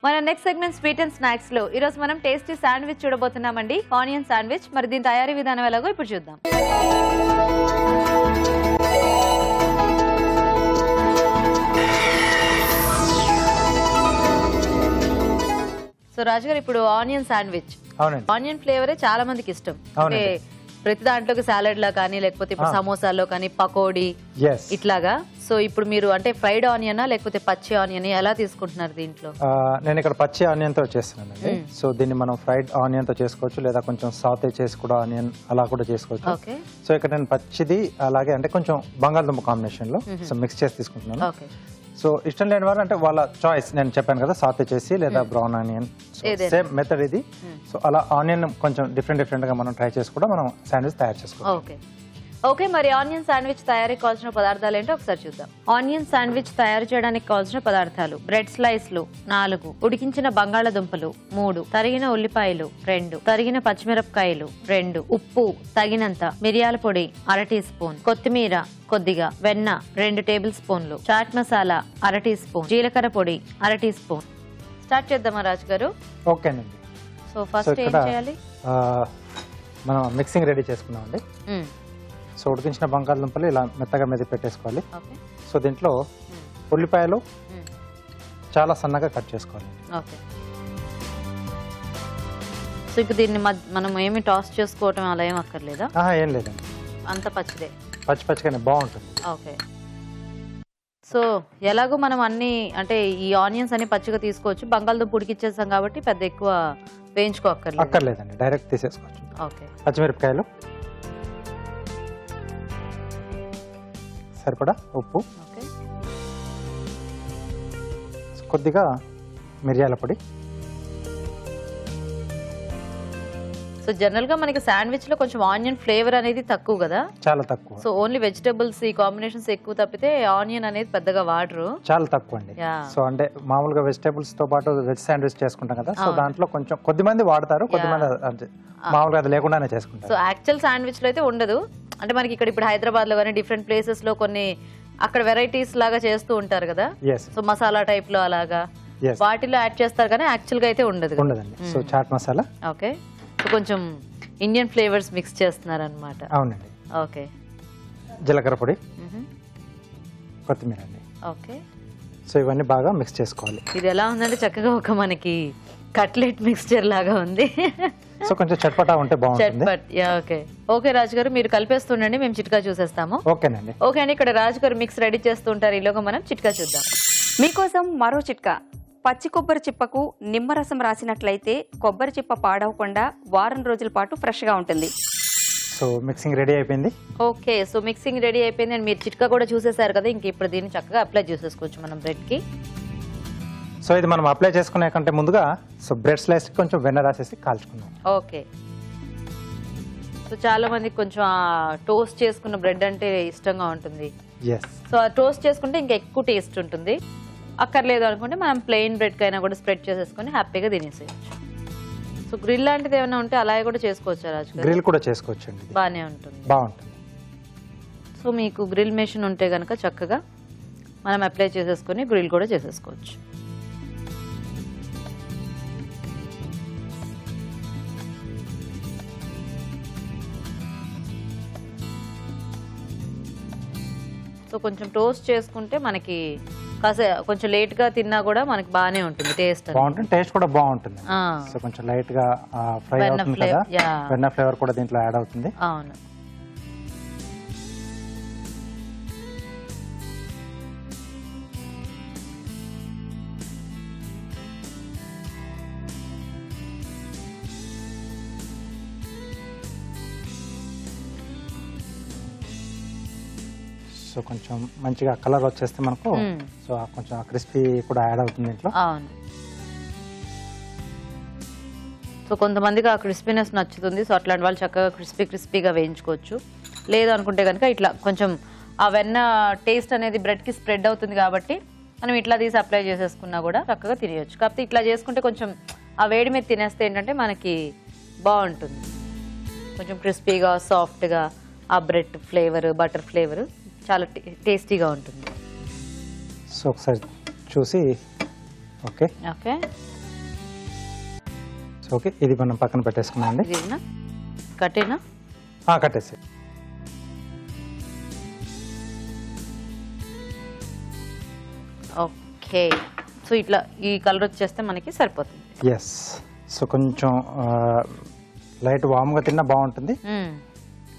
మన next segment sweet and snacks లో ఈ రోజు మనం టేస్టీ శాండ్విచ్ చూడబోతున్నామండి. Onion sandwich. మరి దీని తయారీ విధానం ఎలాగో ఇప్పుడు చూద్దాం. సో రాజు గారు, ఇప్పుడు ఆనియన్ శాండ్విచ్, ఆనియన్ ఫ్లేవరే చాలా మందికి ఇష్టం. అంటే ప్రతి దాంట్లోకి సాలడ్ లా కానీ, లేకపోతే ఇప్పుడు సమోసాల్లో కానీ, పకోడీ ఇట్లాగా. సో ఇప్పుడు మీరు అంటే ఫ్రైడ్ ఆనియన్ లేకపోతే పచ్చి ఆనియన్ ఎలా తీసుకుంటున్నారు దీంట్లో? నేను ఇక్కడ పచ్చి ఆనియన్ తో చేస్తున్నానండి. సో దీన్ని మనం ఫ్రైడ్ ఆనియన్ తో చేసుకోవచ్చు, లేదా కొంచెం సాతే చేసి కూడా ఆనియన్ అలా కూడా చేసుకోవచ్చు. సో ఇక్కడ నేను పచ్చిది అలాగే అంటే కొంచెం బంగాళదుంప కాంబినేషన్ లో సో మిక్స్ చేసి తీసుకుంటున్నాను. సో ఇష్టం లేని వారు అంటే వాళ్ళ చాయిస్, నేను చెప్పాను కదా, సాతే చేసి లేదా బ్రౌన్ ఆనియన్, సేమ్ మెథడ్ ఇది. సో అలా ఆనియన్ కొంచెం డిఫరెంట్ గా మనం ట్రై చేసి కూడా మనం శాండ్విచ్ తయారు చేసుకోవాలి. ఓకే, మరి ఆనియన్ శాండ్విచ్ తయారీకి కావాల్సిన పదార్థాలు ఏంటో ఒకసారి చూద్దాం. ఆనియన్ శాండ్విచ్ తయారు చేయడానికి కావాల్సిన పదార్థాలు: బ్రెడ్ స్లైస్లు 4, ఉడికించిన బంగాళదుంపలు 3, తరిగిన ఉల్లిపాయలు 2, తరిగిన పచ్చిమిరపకాయలు 2, ఉప్పు తగినంత, మిరియాల పొడి 1/2 టీ స్పూన్, కొత్తిమీర కొద్దిగా, వెన్న 2 టేబుల్ స్పూన్లు, చాట్ మసాలా 1/2 టీ స్పూన్, జీలకర్ర పొడి 1/2 టీ స్పూన్. స్టార్ట్ చేద్దామా రాజు గారు? ఓకేనండి. సో ఫస్ట్ ఏం చేయాలి? మనం మిక్సింగ్ రెడీ చేసుకున్నామండి. సో ఉడికించిన బంగాళదుంపలు ఇలా మెత్తగా మీద పెట్టేసుకోవాలి. సో దీంట్లో ఉల్లిపాయలు చాలా సన్నగా కట్ చేసుకోవాలి. సో ఇప్పుడు దీన్ని మనం ఏమి టాస్ చేసుకోవటం అలా ఏం అక్కర్లేదా? ఏం లేదండి, అంత పచ్చిదే, పచ్చిగానే బాగుంటుంది. ఓకే. సో ఎలాగో మనం అన్ని అంటే ఈ ఆనియన్స్ అన్ని పచ్చిగా తీసుకోవచ్చు, బంగాళదుంప ఉడికిచ్చేస్తాం కాబట్టి పెద్ద ఎక్కువ వేయించుకోక్కర్లేదండి, డైరెక్ట్ తీసేసుకోవచ్చు. ఓకే. పచ్చిమిరపకాయలు సరిపడా, ఉప్పు, కొద్దిగా మిరియాల పొడి. సో జనరల్ గా మనకి శాండ్విచ్ లో కొంచెం ఆనియన్ ఫ్లేవర్ అనేది తక్కువ కదా, చాలా తక్కువ. సో ఓన్లీ వెజిటబుల్స్ ఈ కాంబినేషన్స్ ఎక్కువ తప్పితే ఆనియన్ అనేది పెద్దగా వాడరు, చాలా తక్కువ అండి. సో అంటే మామూలుగా వెజిటబుల్స్ తో పాటు వెజ్ శాండ్విచ్ చేసుకుంటాం కదా, సో దాంట్లో కొంచెం కొద్దిమంది వాడతారు, కొద్దిమంది మామూలుగా అది లేకుండానే చేసుకుంటారు. సో యాక్చువల్ శాండ్విచ్ లో అయితే ఉండదు. అంటే మనకి ఇక్కడ ఇప్పుడు హైదరాబాద్ లో కానీ డిఫరెంట్ ప్లేసెస్ లో కొన్ని అక్కడ వెరైటీస్ లాగా చేస్తూ ఉంటారు కదా, సో మసాలా టైప్ లో అలాగా వాటిలో యాడ్ చేస్తారు కానీ యాక్చువల్ గా అయితే ఉండదండి. So chaat masala, okay. So కొంచెం ఇండియన్ ఫ్లేవర్స్ మిక్స్ చేస్తున్నారు అనమాట. అవునండి. ఓకే. జీలకర్ర పొడి, కొత్తిమీర అండి. ఓకే. సో ఇవన్నీ బాగా మిక్స్ చేసుకోవాలి. ఇది ఎలా ఉందంటే చక్కగా ఒక మనకి కట్లెట్ మిక్స్చర్ లాగా ఉంది. సో కొంచెం చట్పటా ఉంటే బాగుంటుంది. ఓకే ఓకే రాజు గారు, మీరు కలిపేస్తుండండి, మేము చిట్కా చూసేస్తాము. ఓకేనండి. ఓకే అండి, ఇక్కడ రాజు గారు మిక్స్ రెడీ చేస్తుంటారు, ఈలోగా మనం చిట్కా చూద్దాం. మీకోసం మరో చిట్కా. పచ్చి కొబ్బరి చిప్పకు నిమ్మరసం రాసినట్లయితే కొబ్బరి చిప్ప పాడవకుండా వారం రోజుల పాటు ఫ్రెష్ గా ఉంటుంది. సో మిక్సింగ్ రెడీ అయిపోయింది. ఓకే, సో మిక్సింగ్ రెడీ అయిపోయింది అండ్ మీరు చిట్కా కూడా చూసేసారు కదా, ఇంక ఇప్పుడు దీన్ని చక్కగా అప్లై చేసేసుకోవచ్చు మనం బ్రెడ్ కి. సో ఇది మనం అప్లై చేసుకునే కంటే ముందుగా సో బ్రెడ్ స్లైస్ కొంచెం వెన్న రాసేసి కాల్చుకుందాం. ఓకే. సో చాలా మందికి కొంచెం టోస్ట్ చేసుకున్న బ్రెడ్ అంటే ఇష్టంగా ఉంటుంది. సో టోస్ట్ చేసుకుంటే ఇంకా ఎక్కువ టేస్ట్ ఉంటుంది. అక్కర్లేదు అనుకుంటే మనం ప్లెయిన్ బ్రెడ్ కైనా కూడా స్ప్రెడ్ చేసేసుకొని హ్యాపీగా తినేసేయచ్చు. సో గ్రిల్ లాంటిది ఏమైనా ఉంటే అలాగే కూడా చేసుకోవచ్చు రాజు గారు? గ్రిల్ కూడా చేసుకోవచ్చు అండి, బాగానే ఉంటుంది. బాగుంటుంది. సో మీకు గ్రిల్ మెషిన్ ఉంటే కనుక చక్కగా మనం అప్లై చేసేసుకొని గ్రిల్ కూడా చేసేసుకోవచ్చు. సో కొంచెం టోస్ట్ చేసుకుంటే మనకి కొంచెం లేట్ గా తిన్నా కూడా మనకి బాగానే ఉంటుంది, టేస్ట్ బాగుంటుంది, టేస్ట్ కూడా బాగుంటుంది. సో కొంచెం లైట్ గా ఫ్రై అవుతుంది కదా, వెన్న ఫ్లేవర్ కూడా దీంట్లో యాడ్ అవుతుంది. అవును. సో కొంచెం మంచిగా కలర్ వచ్చేస్తే మనకు సో కొంచెం క్రిస్పీ కూడా యాడ్ అవుతుంది దీంట్లో. అవును. సో కొంతమందికి ఆ క్రిస్పీనెస్ నచ్చుతుంది, సో అట్లాంటి వాళ్ళు చక్కగా క్రిస్పీగా వేయించుకోవచ్చు. లేదు అనుకుంటే కనుక ఇట్లా కొంచెం ఆ వెన్న టేస్ట్ అనేది బ్రెడ్కి స్ప్రెడ్ అవుతుంది కాబట్టి మనం ఇట్లా తీసి అప్లై చేసేసుకున్నా కూడా చక్కగా తినేయచ్చు. కాకపోతే ఇట్లా చేసుకుంటే కొంచెం ఆ వేడి మీద తినేస్తే ఏంటంటే మనకి బాగుంటుంది, కొంచెం క్రిస్పీగా సాఫ్ట్గా ఆ బ్రెడ్ ఫ్లేవర్, బటర్ ఫ్లేవర్ చాలా టేస్టీగా ఉంటుంది. సో ఒకసారి చూసి ఓకే ఓకే సో ఓకే, ఇది మనం పక్కన పెట్టేసుకున్నాం అండి. ఇదేనా కట్టేనా? కట్టేసి ఓకే. సో ఇట్లా ఈ కలర్ వచ్చేస్తే మనకి సరిపోతుంది. ఎస్. సో కొంచెం లైట్ వామ్గా తిన్నా బాగుంటుంది,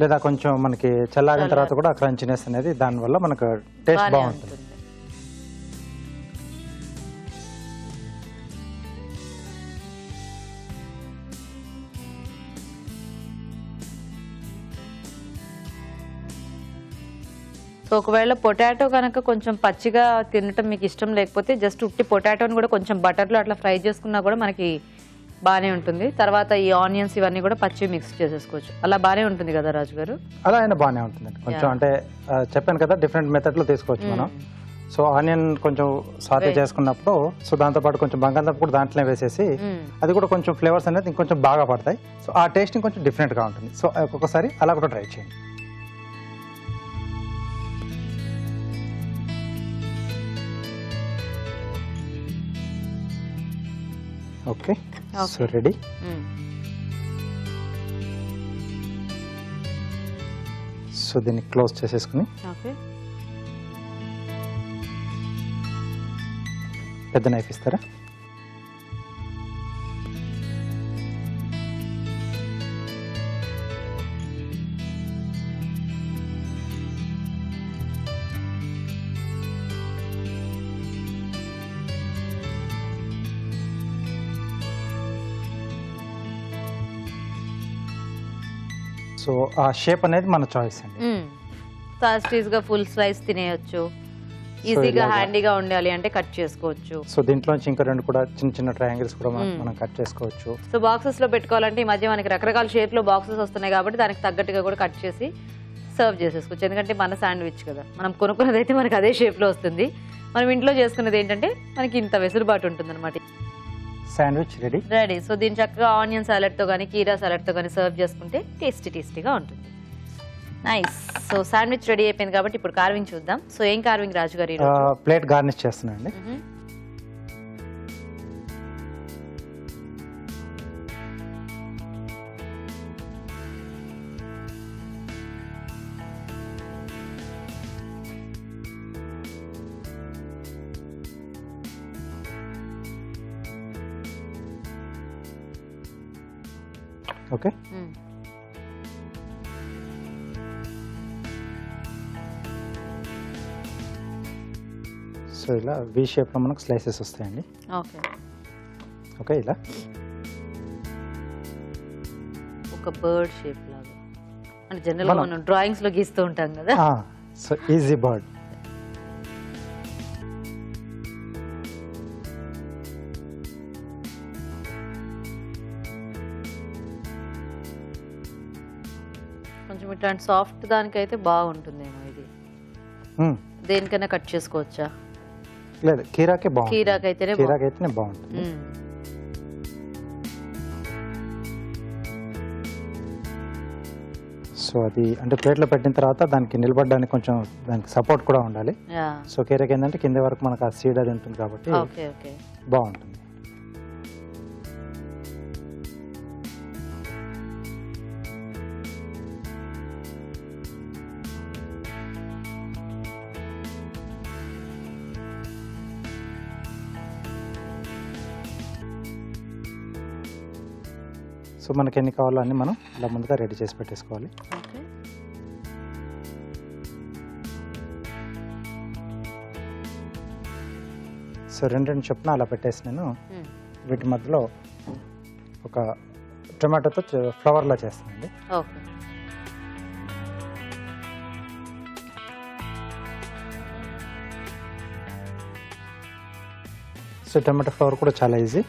లేదా కొంచెం మనకి చల్లారిన తర్వాత కూడా క్రంచినెస్ అనేది దానివల్ల మనకు టేస్ట్ బాగుంటుంది. సో ఒకవేళ పొటాటో కనుక కొంచెం పచ్చిగా తినటం మీకు ఇష్టం లేకపోతే జస్ట్ ఉట్టి పొటాటోని కూడా కొంచెం బటర్లో అట్లా ఫ్రై చేసుకున్నా కూడా మనకి బాగానే ఉంటుంది. తర్వాత ఈ ఆనియన్స్ ఇవన్నీ కూడా పచ్చి మిక్స్ చేసేసుకోవచ్చు. అలా బాగానే ఉంటుంది కదా రాజు గారు? అలా అయినా బాగానే ఉంటుందండి. కొంచెం అంటే చెప్పాను కదా, డిఫరెంట్ మెథడ్లో తీసుకోవచ్చు మనం. సో ఆనియన్ కొంచెం సాతే చేసుకున్నప్పుడు సో దాంతోపాటు కొంచెం బంగాళదుంప కూడా దాంట్లో వేసేసి అది కూడా కొంచెం ఫ్లేవర్స్ అనేది ఇంకొంచెం బాగా పడతాయి. సో ఆ టేస్ట్ ఇంకొంచెం డిఫరెంట్గా ఉంటుంది. సో ఒక్కొక్కసారి అలా కూడా ట్రై చేయండి. Okay, so ready. సో దీన్ని క్లోజ్ చేసేసుకుని పెద్ద నైఫ్ ఇస్తారా? సో ఆ షేప్ అనేది మన చాయిస్ అండి. గా ఫుల్ స్లైస్ తినేయచ్చు, ఈజీగా హ్యాండీగా ఉండాలి అంటే కట్ చేసుకోవచ్చు. సో దీంట్లోంచి ఇంకా రెండు కూడా చిన్న చిన్న ట్రయాంగిల్స్ కూడా మనం కట్ చేసుకోవచ్చు. సో బాక్సెస్ లో పెట్టుకోవాలంటే ఈ మధ్య మనకి రకరకాల షేప్ లో బాక్సెస్ వస్తున్నాయి కాబట్టి దానికి తగ్గట్టుగా కూడా కట్ చేసి సర్వ్ చేసేసుకోవచ్చు. ఎందుకంటే మన శాండ్విచ్ కదా, మనం కొనుక్కున్నది అయితే మనకి అదే షేప్ లో వస్తుంది. మనం ఇంట్లో చేసుకున్నది ఏంటంటే మనకి ఇంత వెసులుబాటు ఉంటుంది అనమాట. Sandwich ready. సో దీన్ని చక్కగా ఆనియన్ సాలెడ్ తో కానీ కీరా సాలెడ్ తో కానీ సర్వ్ చేసుకుంటే టేస్టీగా ఉంటుంది. నైస్. సో శాండ్విచ్ రెడీ అయిపోయింది కాబట్టి ఇప్పుడు కార్వింగ్ చూద్దాం. సో ఏం కార్వింగ్ రాజు గారు? ప్లేట్ గార్నిష్ చేస్తున్నానండి. ఓకే, సో ఇలా వి షేప్ లో మనకు స్లైసెస్ వస్తాయండి. ఓకే, ఇలా ఒక బర్డ్ షేప్ లాగా, అంటే జనరల్ గా మనం డ్రాయింగ్స్ లో గీస్తూ ఉంటాం కదా. So easy bird. కొంచెం ఇట్లాంటి సాఫ్ట్ దానికైతే బాగుంటుందేమో. ఇది దేనికైనా కట్ చేసుకోవచ్చా? లేదు, కీరాకే బాగుంటుంది. కీరాకైతేనే బాగుంటుంది. సో అది అంటే ప్లేట్లో పెట్టిన తర్వాత దానికి నిలబడడానికి కొంచెం దానికి సపోర్ట్ కూడా ఉండాలి. సో కీరాకి ఏంటంటే కింద వరకు మనకు ఆ సీడ్ అది ఉంటుంది కాబట్టి బాగుంటుంది. సో మనకి ఎన్ని కావాలో అన్ని మనం ఇలా ముందుగా రెడీ చేసి పెట్టేసుకోవాలి. సో రెండు చొప్పున అలా పెట్టేసి నేను వీటి మధ్యలో ఒక టొమాటోతో ఫ్లవర్లా చేస్తానండి. సో టొమాటో ఫ్లవర్ కూడా చాలా ఈజీ.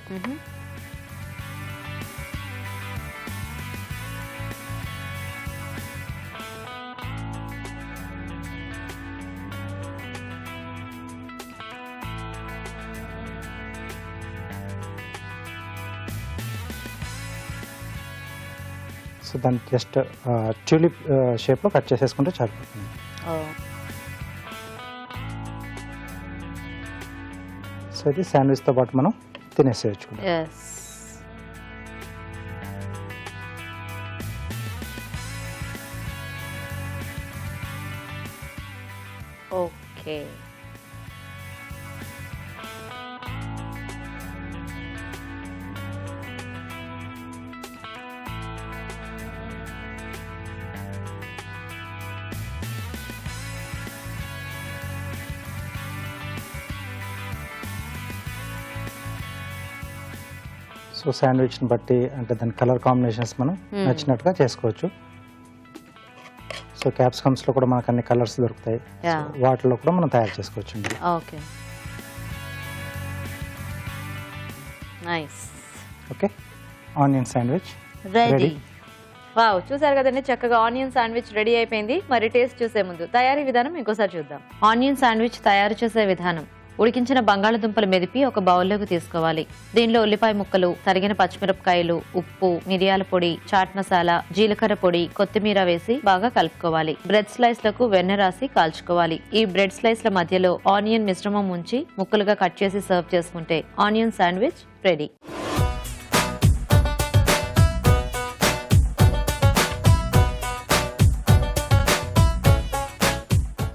సో దాన్ని జస్ట్ ట్యూలిప్ షేప్లో కట్ చేసేసుకుంటే సరిపోతుంది. సో ఇది శాండ్విచ్తో పాటు మనం తినేసేయచ్చు. ఓకే. సో శాండ్విచ్ని బట్టి అంటే దాని కలర్ కాంబినేషన్స్ మనం నచ్చినట్టుగా చేసుకోవచ్చు. సో క్యాప్సికమ్స్లో కూడా మనకు అన్ని కలర్స్ దొరుకుతాయి. Yeah. వాటిలో కూడా మనం తయారు చేసుకోవచ్చు. Okay, nice. Okay, onion sandwich ready. Ready. Wow, చూసారు కదండి, చక్కగా ఆనియన్ శాండ్విచ్ రెడీ అయిపోయింది. మరి టేస్ట్ చూసే ముందు తయారీ విధానం ఇంకోసారి చూద్దాం. ఆనియన్ శాండ్విచ్ తయారు చేసే విధానం: ఉడికించిన బంగాళదుంపలు మెదిపి ఒక బౌల్లోకి తీసుకోవాలి. దీనిలో ఉల్లిపాయ ముక్కలు, తరిగిన పచ్చిమిరపకాయలు, ఉప్పు, మిరియాల పొడి, చాట్ మసాలా, జీలకర్ర పొడి, కొత్తిమీర వేసి బాగా కలుపుకోవాలి. బ్రెడ్ స్లైస్ లకు వెన్న రాసి కాల్చుకోవాలి. ఈ బ్రెడ్ స్లైస్ల మధ్యలో ఆనియన్ మిశ్రమం ఉంచి ముక్కలుగా కట్ చేసి సర్వ్ చేసుకుంటే ఆనియన్ శాండ్విచ్ రెడీ.